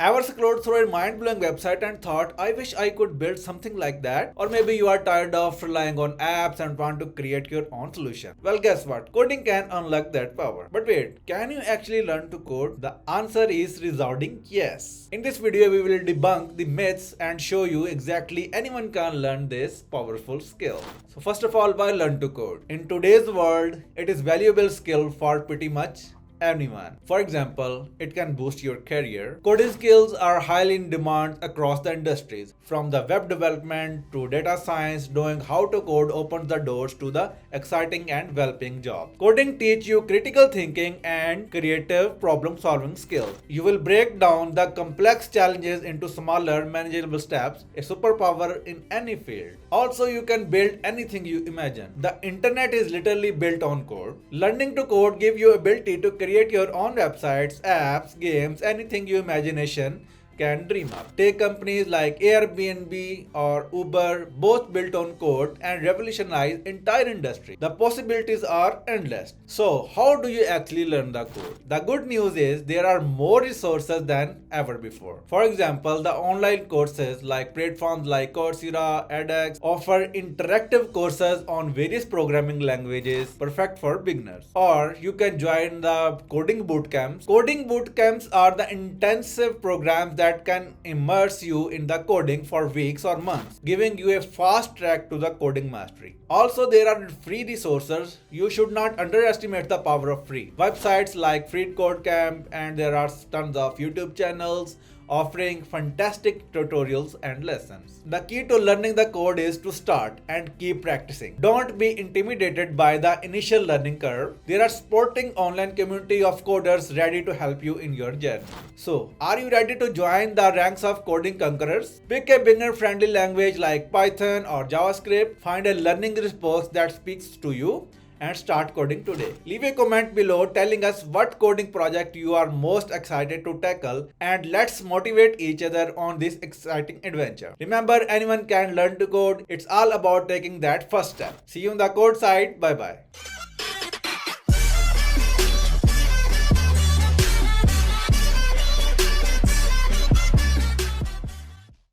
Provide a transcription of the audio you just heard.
Ever scrolled through a mind-blowing website and thought, I wish I could build something like that? Or maybe you are tired of relying on apps and want to create your own solution. Well, guess what? Coding can unlock that power. But wait, can you actually learn to code? The answer is resounding yes. In this video, we will debunk the myths and show you exactly anyone can learn this powerful skill. So first of all, why learn to code? In today's world, it is valuable skill for pretty much anyone. For example, it can boost your career. Coding skills are highly in demand across the industries. From the web development to data science, knowing how to code opens the doors to the exciting and well-paying job. Coding teaches you critical thinking and creative problem-solving skills. You will break down the complex challenges into smaller, manageable steps, a superpower in any field. Also, you can build anything you imagine. The internet is literally built on code. Learning to code gives you ability to create your own websites, apps, games, anything your imagination can dream of. Take companies like Airbnb or Uber, both built on code and revolutionized entire industry. The possibilities are endless. So how do you actually learn the code? The good news is there are more resources than ever before. For example, the online courses like platforms like Coursera, edX offer interactive courses on various programming languages, perfect for beginners. Or you can join the coding bootcamps. Coding bootcamps are the intensive programs that can immerse you in the coding for weeks or months, giving you a fast track to the coding mastery. Also, there are free resources. You should not underestimate the power of free. Websites like Free Code Camp, and there are tons of YouTube channels offering fantastic tutorials and lessons. The key to learning the code is to start and keep practicing. Don't be intimidated by the initial learning curve. There are sporting online community of coders ready to help you in your journey. So, are you ready to join the ranks of coding conquerors? Pick a beginner-friendly language like Python or JavaScript. Find a learning resource that speaks to you and start coding today. Leave a comment below telling us what coding project you are most excited to tackle, and let's motivate each other on this exciting adventure. Remember, anyone can learn to code. It's all about taking that first step. See you on the code side. Bye bye.